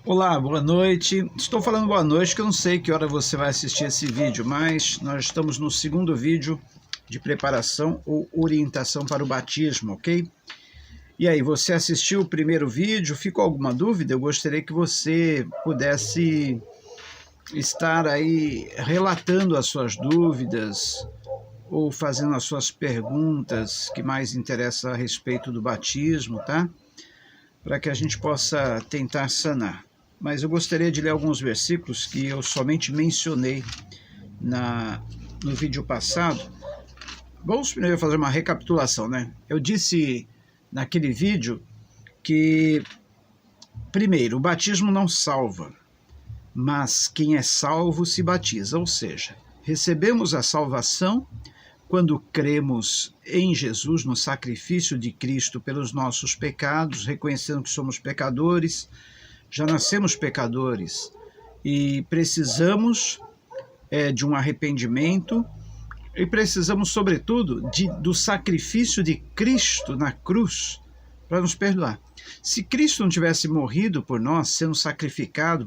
Olá, boa noite. Estou falando boa noite porque eu não sei que hora você vai assistir esse vídeo, mas nós estamos no segundo vídeo de preparação ou orientação para o batismo, ok? E aí, você assistiu o primeiro vídeo? Ficou alguma dúvida? Eu gostaria que você pudesse estar aí relatando as suas dúvidas ou fazendo as suas perguntas que mais interessam a respeito do batismo, tá? Para que a gente possa tentar sanar. Mas eu gostaria de ler alguns versículos que eu somente mencionei no vídeo passado. Vamos primeiro fazer uma recapitulação, né? Eu disse naquele vídeo que, primeiro, o batismo não salva, mas quem é salvo se batiza, ou seja, recebemos a salvação quando cremos em Jesus, no sacrifício de Cristo pelos nossos pecados, reconhecendo que somos pecadores, já nascemos pecadores e precisamos de um arrependimento e precisamos, sobretudo, do sacrifício de Cristo na cruz para nos perdoar. Se Cristo não tivesse morrido por nós, sendo sacrificado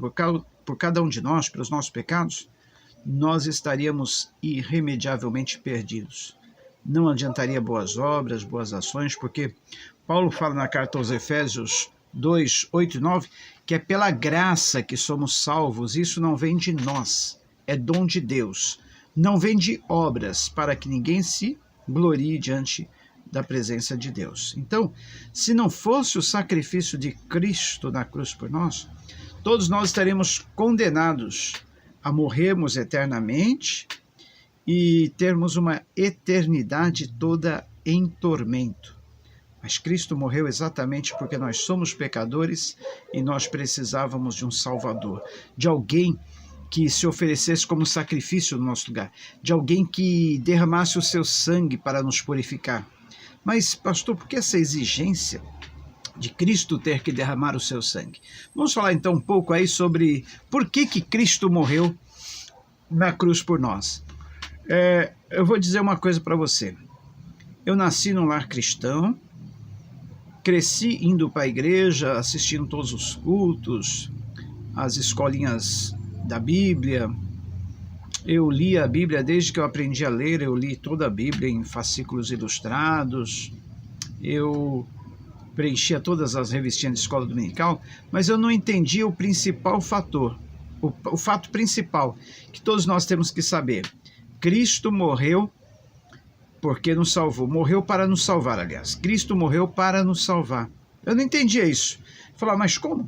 por cada um de nós, pelos nossos pecados, nós estaríamos irremediavelmente perdidos. Não adiantaria boas obras, boas ações, porque Paulo fala na carta aos Efésios 2, 8 e 9, que é pela graça que somos salvos. Isso não vem de nós, é dom de Deus. Não vem de obras, para que ninguém se glorie diante da presença de Deus. Então, se não fosse o sacrifício de Cristo na cruz por nós, todos nós estaremos condenados a morrermos eternamente e termos uma eternidade toda em tormento. Mas Cristo morreu exatamente porque nós somos pecadores e nós precisávamos de um Salvador, de alguém que se oferecesse como sacrifício no nosso lugar, de alguém que derramasse o seu sangue para nos purificar. Mas, pastor, por que essa exigência de Cristo ter que derramar o seu sangue? Vamos falar então um pouco aí sobre por que Cristo morreu na cruz por nós. Eu vou dizer uma coisa para você. Eu nasci num lar cristão, cresci indo para a igreja, assistindo todos os cultos, as escolinhas da Bíblia. Eu li a Bíblia desde que eu aprendi a ler, eu li toda a Bíblia em fascículos ilustrados, eu preenchia todas as revistinhas de escola dominical, mas eu não entendia o principal fator, o fato principal, que todos nós temos que saber. Cristo morreu porque nos salvou, morreu para nos salvar, aliás. Cristo morreu para nos salvar. Eu não entendia isso. Falava, mas como?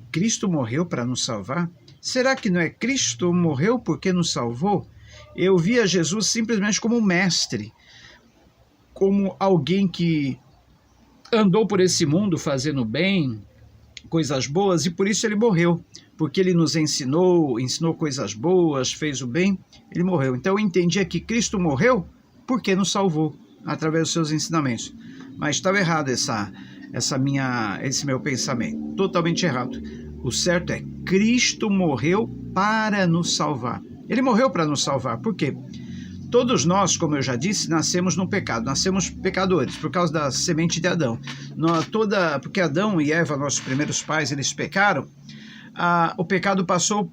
Cristo morreu para nos salvar? Será que não é Cristo morreu porque nos salvou? Eu via Jesus simplesmente como um mestre, como alguém que andou por esse mundo fazendo bem, coisas boas, e por isso ele morreu. Porque ele nos ensinou coisas boas, fez o bem, ele morreu. Então eu entendia que Cristo morreu porque nos salvou, através dos seus ensinamentos. Mas estava errado esse meu pensamento, totalmente errado. O certo é, Cristo morreu para nos salvar. Ele morreu para nos salvar, por quê? Todos nós, como eu já disse, nascemos no pecado, nascemos pecadores, por causa da semente de Adão. Porque Adão e Eva, nossos primeiros pais, eles pecaram, o pecado passou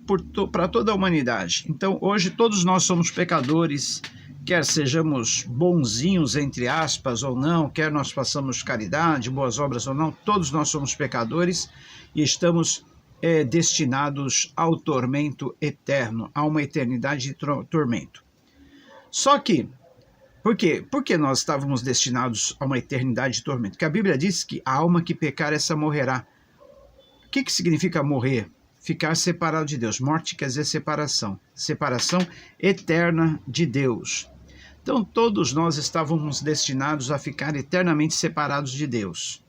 para toda a humanidade. Então, hoje, todos nós somos pecadores, quer sejamos bonzinhos, entre aspas, ou não, quer nós façamos caridade, boas obras ou não, todos nós somos pecadores e estamos destinados ao tormento eterno, a uma eternidade de tormento. Só que, por quê? Porque nós estávamos destinados a uma eternidade de tormento? Porque a Bíblia diz que a alma que pecar, essa morrerá. O que significa morrer? Ficar separado de Deus. Morte quer dizer separação. Separação eterna de Deus. Então, todos nós estávamos destinados a ficar eternamente separados de Deus.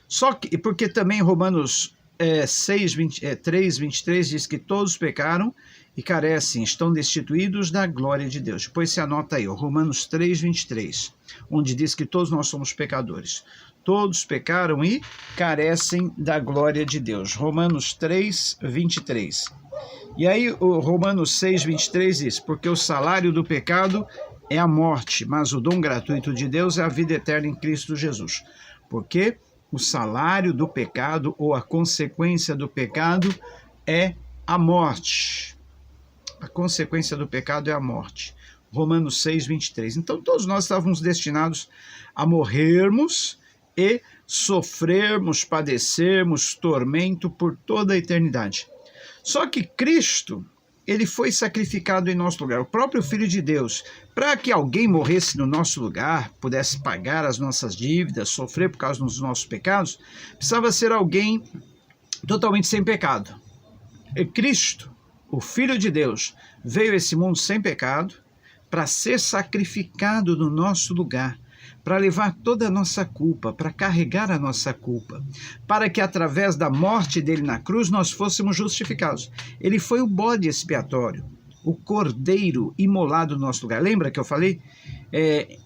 Só que, porque também Romanos 3:23 diz que todos pecaram e carecem, estão destituídos da glória de Deus. Depois você anota aí, Romanos 3:23, onde diz que todos nós somos pecadores. Todos pecaram e carecem da glória de Deus. Romanos 3:23. E aí o Romanos 6:23 diz, porque o salário do pecado é a morte, mas o dom gratuito de Deus é a vida eterna em Cristo Jesus. Porque O salário do pecado ou a consequência do pecado é a morte. A consequência do pecado é a morte. Romanos 6, 23. Então todos nós estávamos destinados a morrermos e sofrermos, padecermos tormento por toda a eternidade. Só que Cristo, ele foi sacrificado em nosso lugar, o próprio Filho de Deus, para que alguém morresse no nosso lugar, pudesse pagar as nossas dívidas, sofrer por causa dos nossos pecados, precisava ser alguém totalmente sem pecado. E Cristo, o Filho de Deus, veio a esse mundo sem pecado para ser sacrificado no nosso lugar, para levar toda a nossa culpa, para carregar a nossa culpa, para que através da morte dele na cruz nós fôssemos justificados. Ele foi o bode expiatório, o cordeiro imolado no nosso lugar. Lembra que eu falei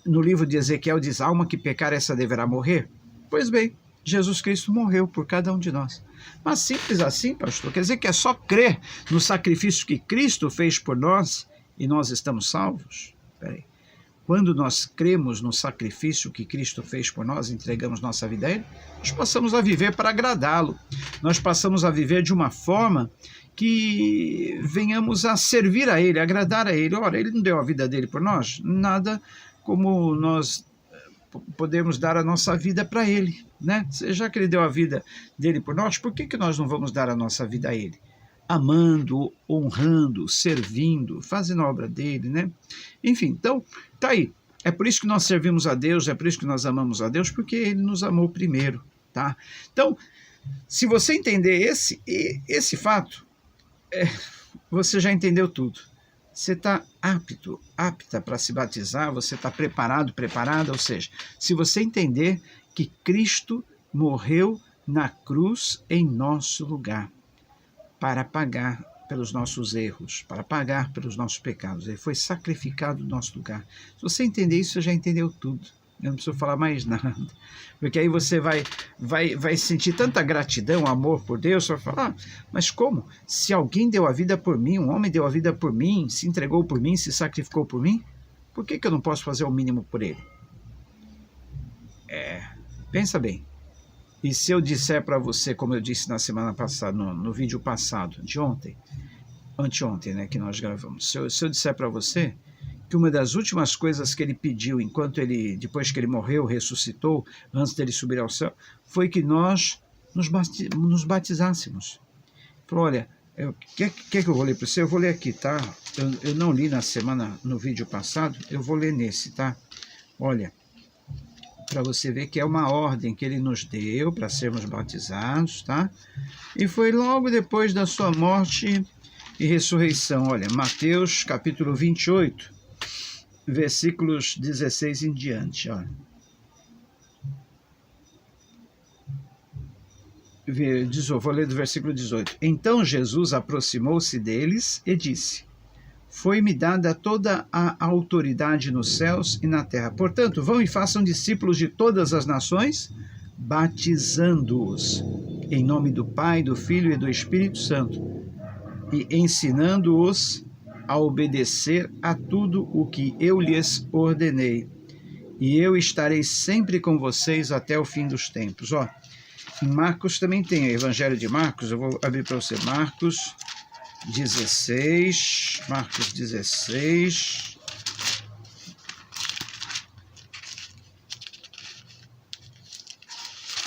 no livro de Ezequiel, diz: alma que pecar, essa deverá morrer? Pois bem, Jesus Cristo morreu por cada um de nós. Mas simples assim, pastor, quer dizer que é só crer no sacrifício que Cristo fez por nós e nós estamos salvos? Peraí. Quando nós cremos no sacrifício que Cristo fez por nós, entregamos nossa vida a Ele, nós passamos a viver para agradá-lo. Nós passamos a viver de uma forma que venhamos a servir a Ele, agradar a Ele. Ora, Ele não deu a vida dele por nós? Nada como nós podemos dar a nossa vida para Ele, né? Já que Ele deu a vida dele por nós, por que nós não vamos dar a nossa vida a Ele? Amando, honrando, servindo, fazendo a obra dele, né? Enfim, então, tá aí. É por isso que nós servimos a Deus, é por isso que nós amamos a Deus, porque Ele nos amou primeiro, tá? Então, se você entender esse fato, você já entendeu tudo. Você está apta para se batizar, você está preparado, preparada, ou seja, se você entender que Cristo morreu na cruz em nosso lugar, para pagar pelos nossos erros, para pagar pelos nossos pecados. Ele foi sacrificado no nosso lugar. Se você entender isso, você já entendeu tudo. Eu não preciso falar mais nada. Porque aí você vai sentir tanta gratidão, amor por Deus, você vai falar, mas como? Se alguém deu a vida por mim, um homem deu a vida por mim, se entregou por mim, se sacrificou por mim, por que eu não posso fazer o mínimo por ele? Pensa bem. E se eu disser para você, como eu disse na semana passada, no vídeo passado, de ontem, anteontem, né, que nós gravamos, se eu disser para você que uma das últimas coisas que ele pediu, depois que ele morreu, ressuscitou, antes dele subir ao céu, foi que nós nos batizássemos. Falou, olha, quer que eu vou ler para você? Eu vou ler aqui, tá? Eu não li no vídeo passado, eu vou ler nesse, tá? Olha, para você ver que é uma ordem que ele nos deu para sermos batizados, tá? E foi logo depois da sua morte e ressurreição. Olha, Mateus capítulo 28, versículos 16 em diante, olha. Vou ler do versículo 18. Então Jesus aproximou-se deles e disse: foi-me dada toda a autoridade nos céus e na terra. Portanto, vão e façam discípulos de todas as nações, batizando-os em nome do Pai, do Filho e do Espírito Santo, e ensinando-os a obedecer a tudo o que eu lhes ordenei. E eu estarei sempre com vocês até o fim dos tempos. Ó, em Marcos também tem o Evangelho de Marcos, eu vou abrir para você, Marcos 16,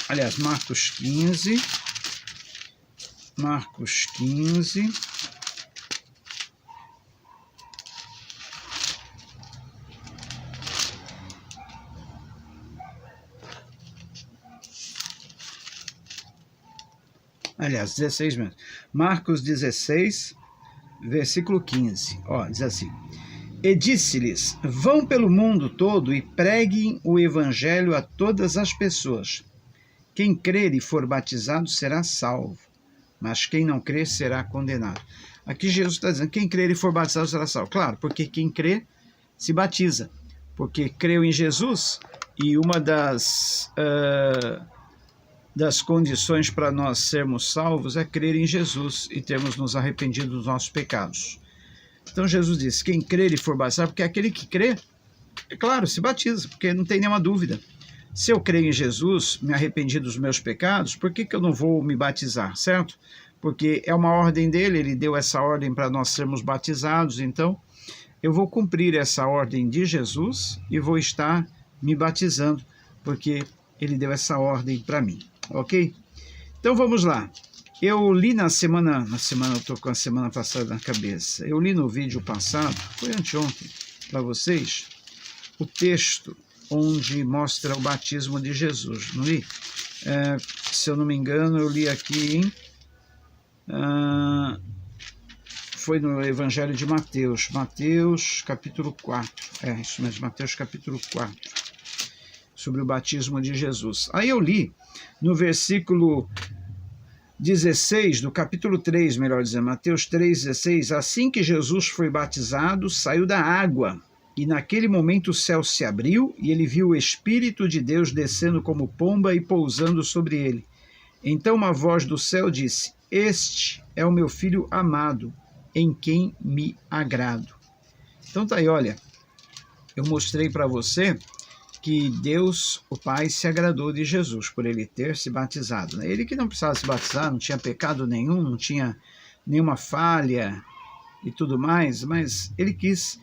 aliás, Marcos 15, aliás, 16 mesmo. Marcos 16, versículo 15. Ó, diz assim: e disse-lhes: vão pelo mundo todo e preguem o evangelho a todas as pessoas. Quem crer e for batizado será salvo, mas quem não crer será condenado. Aqui Jesus está dizendo: quem crer e for batizado será salvo. Claro, porque quem crê se batiza, porque creu em Jesus, e uma das condições para nós sermos salvos é crer em Jesus e termos nos arrependido dos nossos pecados. Então Jesus disse: quem crer e for batizado, porque aquele que crê, é claro, se batiza, porque não tem nenhuma dúvida. Se eu creio em Jesus, me arrependi dos meus pecados, por que eu não vou me batizar, certo? Porque é uma ordem dele, ele deu essa ordem para nós sermos batizados, então eu vou cumprir essa ordem de Jesus e vou estar me batizando, porque ele deu essa ordem para mim, ok? Então vamos lá. Eu li na semana eu estou com a semana passada na cabeça, eu li no vídeo passado, foi anteontem, para vocês, o texto onde mostra o batismo de Jesus, não li? Se eu não me engano, eu li aqui em... foi no Evangelho de Mateus, Mateus capítulo 4, isso mesmo, Mateus capítulo 4, sobre o batismo de Jesus. Aí eu li no versículo 16 do capítulo 3, melhor dizendo, Mateus 3,16, assim que Jesus foi batizado, saiu da água, e naquele momento o céu se abriu, e ele viu o Espírito de Deus descendo como pomba e pousando sobre ele. Então uma voz do céu disse, este é o meu Filho amado, em quem me agrado. Então tá aí, olha, eu mostrei para você que Deus, o Pai, se agradou de Jesus por ele ter se batizado. Ele que não precisava se batizar, não tinha pecado nenhum, não tinha nenhuma falha e tudo mais, mas ele quis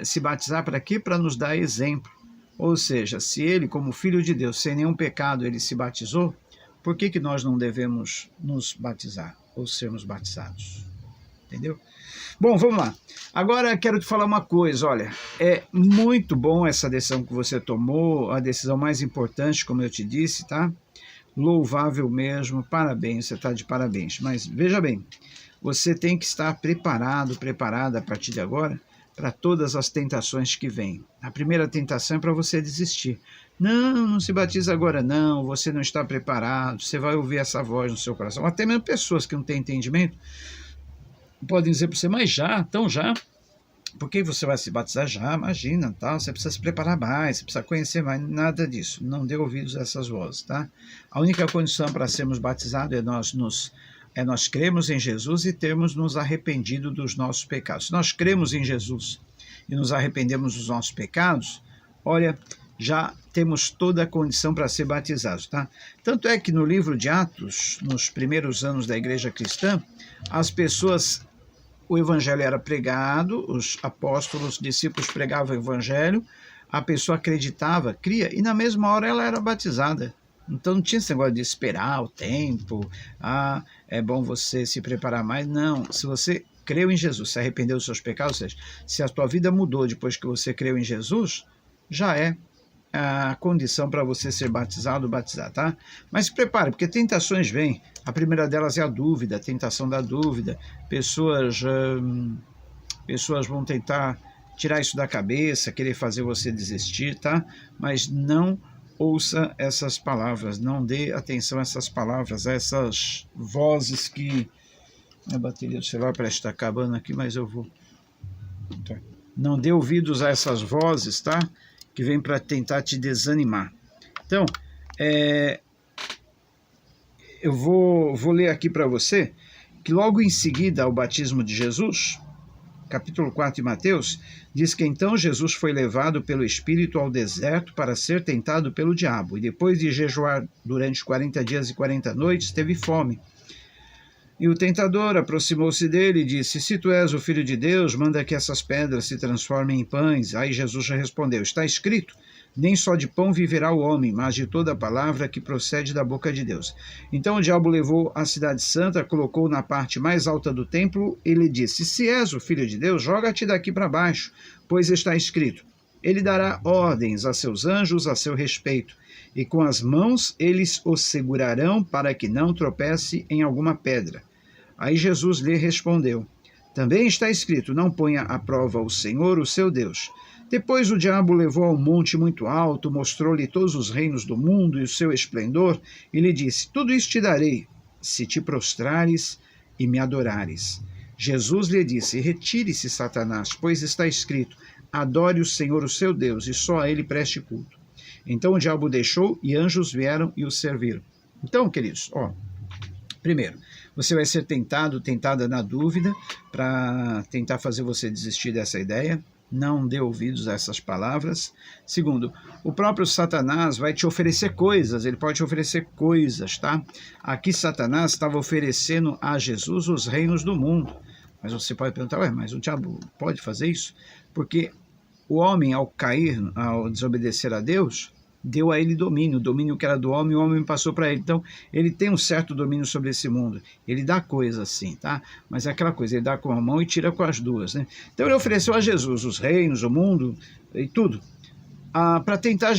se batizar para quê? Para nos dar exemplo. Ou seja, se ele, como Filho de Deus, sem nenhum pecado, ele se batizou, por que nós não devemos nos batizar ou sermos batizados? Entendeu? Bom, vamos lá. Agora quero te falar uma coisa, olha, é muito bom essa decisão que você tomou, a decisão mais importante, como eu te disse, tá? Louvável mesmo, parabéns, você está de parabéns. Mas veja bem, você tem que estar preparado, preparada a partir de agora para todas as tentações que vêm. A primeira tentação é para você desistir. Não se batiza agora não, você não está preparado, você vai ouvir essa voz no seu coração. Até mesmo pessoas que não têm entendimento podem dizer para você, mas já, então já, por que você vai se batizar já? Imagina, tal, você precisa se preparar mais, você precisa conhecer mais, nada disso, não dê ouvidos a essas vozes, tá? A única condição para sermos batizados é nós cremos em Jesus e termos nos arrependido dos nossos pecados. Se nós cremos em Jesus e nos arrependemos dos nossos pecados, olha, já temos toda a condição para ser batizados, tá? Tanto é que no livro de Atos, nos primeiros anos da igreja cristã, as pessoas... O evangelho era pregado, os apóstolos, os discípulos pregavam o evangelho, a pessoa acreditava, cria, e na mesma hora ela era batizada. Então não tinha esse negócio de esperar o tempo, é bom você se preparar mais. Não, se você creu em Jesus, se arrependeu dos seus pecados, ou seja, se a tua vida mudou depois que você creu em Jesus, já é a condição para você ser batizado ou batizar, tá? Mas se prepare, porque tentações vêm. A primeira delas é a dúvida, a tentação da dúvida. Pessoas vão tentar tirar isso da cabeça, querer fazer você desistir, tá? Mas não ouça essas palavras, não dê atenção a essas palavras, a essas vozes que... A bateria do celular parece estar acabando aqui, mas eu vou... Não dê ouvidos a essas vozes, tá? Que vem para tentar te desanimar. Então, eu vou ler aqui para você que logo em seguida ao batismo de Jesus, capítulo 4 de Mateus, diz que então Jesus foi levado pelo Espírito ao deserto para ser tentado pelo diabo, e depois de jejuar durante 40 dias e 40 noites, teve fome. E o tentador aproximou-se dele e disse, se tu és o Filho de Deus, manda que essas pedras se transformem em pães. Aí Jesus já respondeu, está escrito, nem só de pão viverá o homem, mas de toda a palavra que procede da boca de Deus. Então o diabo levou a cidade santa, colocou na parte mais alta do templo e lhe disse, se és o Filho de Deus, joga-te daqui para baixo, pois está escrito, ele dará ordens a seus anjos a seu respeito, e com as mãos eles o segurarão para que não tropece em alguma pedra. Aí Jesus lhe respondeu, também está escrito, não ponha à prova o Senhor, o seu Deus. Depois o diabo levou a um monte muito alto, mostrou-lhe todos os reinos do mundo e o seu esplendor, e lhe disse, tudo isso te darei, se te prostrares e me adorares. Jesus lhe disse, retire-se, Satanás, pois está escrito, adore o Senhor, o seu Deus, e só a ele preste culto. Então o diabo deixou, e anjos vieram e o serviram. Então, queridos, primeiro, você vai ser tentada na dúvida para tentar fazer você desistir dessa ideia. Não dê ouvidos a essas palavras. Segundo, o próprio Satanás vai te oferecer coisas, ele pode te oferecer coisas, tá? Aqui Satanás estava oferecendo a Jesus os reinos do mundo. Mas você pode perguntar, ué, mas o diabo pode fazer isso? Porque o homem, ao cair, ao desobedecer a Deus, deu a ele domínio, o domínio que era do homem, o homem passou para ele. Então, ele tem um certo domínio sobre esse mundo. Ele dá coisa assim, tá? Mas é aquela coisa, ele dá com a mão e tira com as duas, né? Então, ele ofereceu a Jesus os reinos, o mundo e tudo, para tentar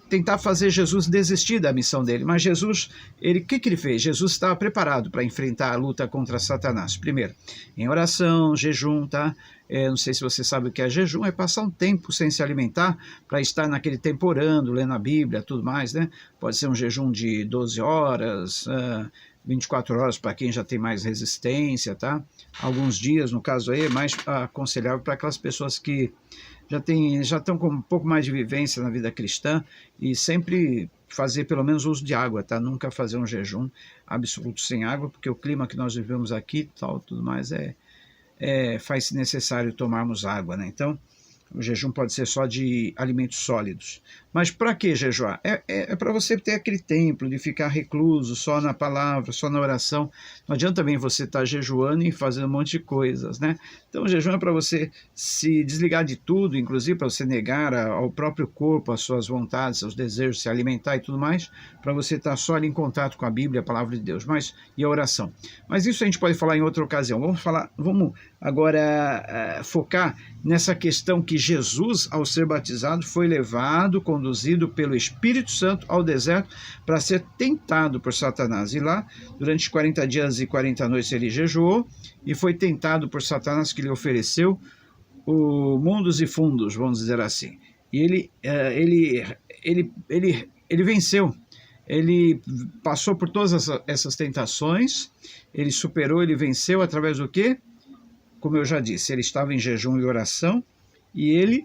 tentar fazer Jesus desistir da missão dele. Mas Jesus, o que ele fez? Jesus estava preparado para enfrentar a luta contra Satanás. Primeiro, em oração, jejum, tá? Não sei se você sabe o que é jejum, é passar um tempo sem se alimentar para estar naquele tempo orando, lendo a Bíblia, tudo mais, né? Pode ser um jejum de 12 horas, 24 horas para quem já tem mais resistência, tá? Alguns dias, no caso aí, é mais aconselhável para aquelas pessoas que já estão com um pouco mais de vivência na vida cristã e sempre fazer pelo menos uso de água, tá? Nunca fazer um jejum absoluto sem água, porque o clima que nós vivemos aqui, tal, tudo mais, faz necessário tomarmos água, né? Então, o jejum pode ser só de alimentos sólidos. Mas para que jejuar? É para você ter aquele tempo de ficar recluso, só na palavra, só na oração. Não adianta também você estar jejuando e fazendo um monte de coisas, né? Então o jejum é para você se desligar de tudo, inclusive para você negar ao próprio corpo, as suas vontades, seus desejos, se alimentar e tudo mais, para você estar só ali em contato com a Bíblia, a palavra de Deus, e a oração. Mas isso a gente pode falar em outra ocasião. Vamos agora focar nessa questão que Jesus, ao ser batizado, foi conduzido pelo Espírito Santo ao deserto para ser tentado por Satanás. E lá, durante 40 dias e 40 noites, ele jejuou e foi tentado por Satanás, que lhe ofereceu mundos e fundos, vamos dizer assim. E ele venceu. Ele passou por todas essas tentações, ele superou, ele venceu através do quê? Como eu já disse, ele estava em jejum e oração, e ele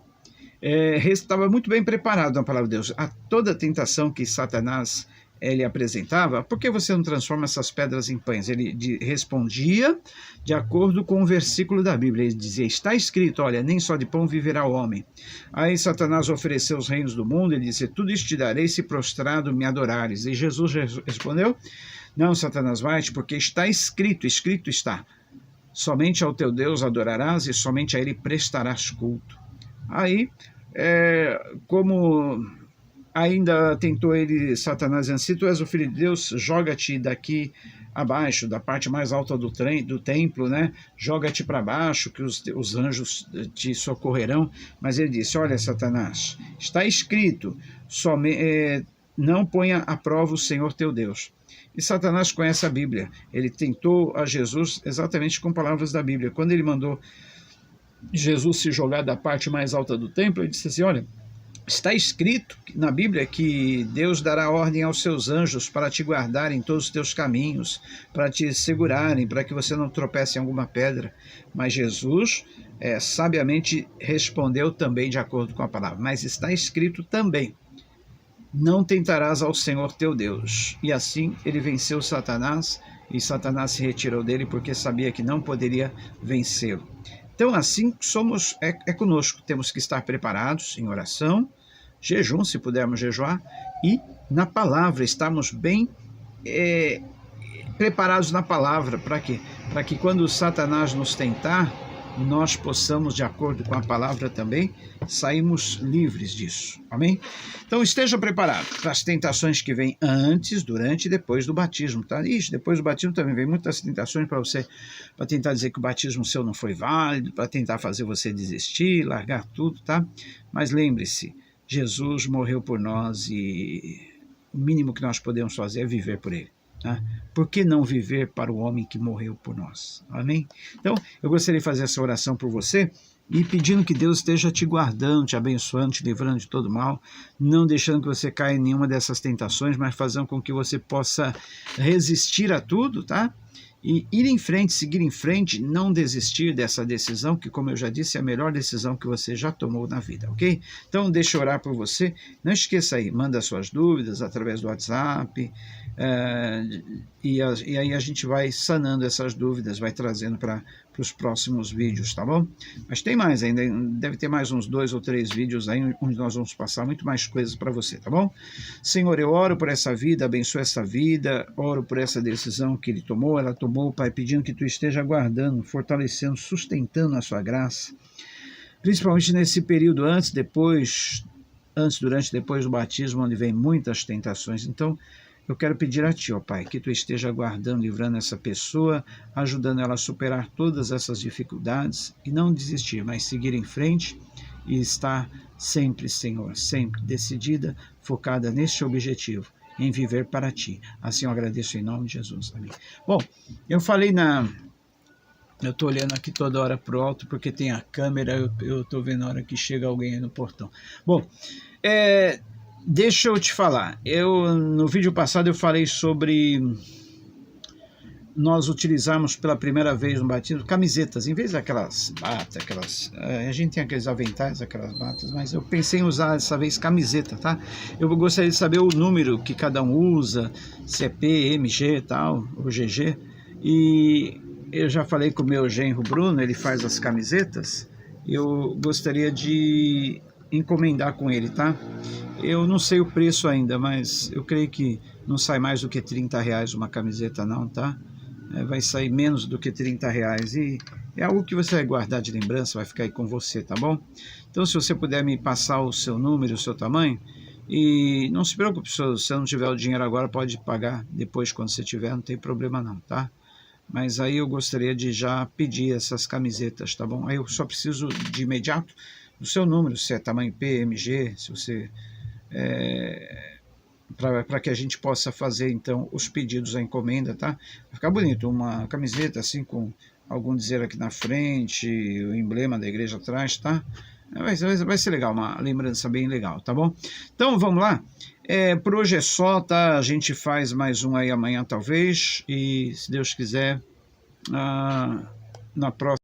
estava muito bem preparado na palavra de Deus. A toda tentação que Satanás ele apresentava, por que você não transforma essas pedras em pães? Ele respondia de acordo com o versículo da Bíblia. Ele dizia, está escrito, olha, nem só de pão viverá o homem. Aí Satanás ofereceu os reinos do mundo, ele disse, tudo isso te darei se prostrado me adorares. E Jesus respondeu, não, Satanás, vai-te, porque está escrito, escrito está, somente ao teu Deus adorarás e somente a ele prestarás culto. Aí, como ainda tentou ele, Satanás, dizendo, se tu és o filho de Deus, joga-te daqui abaixo, da parte mais alta do templo, né? Joga-te para baixo, que os anjos te socorrerão. Mas ele disse, olha, Satanás, está escrito, não ponha à prova o Senhor teu Deus. E Satanás conhece a Bíblia. Ele tentou a Jesus exatamente com palavras da Bíblia. Quando ele mandou Jesus se jogar da parte mais alta do templo, ele disse assim, olha, está escrito na Bíblia que Deus dará ordem aos seus anjos para te guardar em todos os teus caminhos, para te segurarem, para que você não tropece em alguma pedra. Mas Jesus sabiamente respondeu também de acordo com a palavra. Mas está escrito também, não tentarás ao Senhor teu Deus. E assim ele venceu Satanás, e Satanás se retirou dele porque sabia que não poderia vencê-lo. Então assim somos, conosco, temos que estar preparados em oração, jejum, se pudermos jejuar, e na palavra, estarmos bem preparados na palavra, para quê? Para que quando Satanás nos tentar, nós possamos, de acordo com a palavra também, sairmos livres disso, amém? Então esteja preparado para as tentações que vêm antes, durante e depois do batismo, tá? Ixi, depois do batismo também vem muitas tentações para você, para tentar dizer que o batismo seu não foi válido, para tentar fazer você desistir, largar tudo, tá? Mas lembre-se, Jesus morreu por nós e o mínimo que nós podemos fazer é viver por ele. Por que não viver para o homem que morreu por nós? Amém? Então, eu gostaria de fazer essa oração por você e pedindo que Deus esteja te guardando, te abençoando, te livrando de todo mal, não deixando que você caia em nenhuma dessas tentações, mas fazendo com que você possa resistir a tudo, tá? E ir em frente, seguir em frente, não desistir dessa decisão, que, como eu já disse, é a melhor decisão que você já tomou na vida, ok? Então, deixa eu orar por você. Não esqueça aí, manda suas dúvidas através do WhatsApp, E aí a gente vai sanando essas dúvidas, vai trazendo para os próximos vídeos, tá bom? Mas tem mais ainda, deve ter mais uns 2 ou 3 vídeos aí, onde nós vamos passar muito mais coisas para você, tá bom? Senhor, eu oro por essa vida, abençoa essa vida, oro por essa decisão que ela tomou, Pai, pedindo que Tu esteja guardando, fortalecendo, sustentando a Sua graça, principalmente nesse período antes, durante, depois do batismo, onde vem muitas tentações. Então, eu quero pedir a Ti, ó Pai, que Tu esteja guardando, livrando essa pessoa, ajudando ela a superar todas essas dificuldades e não desistir, mas seguir em frente e estar sempre, Senhor, sempre decidida, focada neste objetivo, em viver para Ti. Assim eu agradeço em nome de Jesus. Amém. Bom, eu falei eu estou olhando aqui toda hora para o alto, porque tem a câmera, eu estou vendo a hora que chega alguém aí no portão. Bom, deixa eu te falar, no vídeo passado eu falei sobre nós utilizarmos pela primeira vez no batismo camisetas, em vez daquelas batas, a gente tem aqueles aventais, aquelas batas, mas eu pensei em usar dessa vez camiseta, tá? Eu gostaria de saber o número que cada um usa, se é P, MG e tal, ou GG, e eu já falei com o meu genro Bruno, ele faz as camisetas, eu gostaria de encomendar com ele, tá? Eu não sei o preço ainda, mas eu creio que não sai mais do que R$30 uma camiseta não, tá? Vai sair menos do que R$30 e é algo que você vai guardar de lembrança, vai ficar aí com você, tá bom? Então se você puder me passar o seu número, o seu tamanho, e não se preocupe, se você não tiver o dinheiro agora, pode pagar depois quando você tiver, não tem problema não, tá? Mas aí eu gostaria de já pedir essas camisetas, tá bom? Aí eu só preciso de imediato do seu número, se é tamanho P, MG, se você... para que a gente possa fazer então os pedidos, a encomenda, tá? Vai ficar bonito, uma camiseta assim com algum dizer aqui na frente, o emblema da igreja atrás, tá? Vai ser legal, uma lembrança bem legal, tá bom? Então vamos lá, por hoje é só, tá? A gente faz mais um aí amanhã talvez, e se Deus quiser, na próxima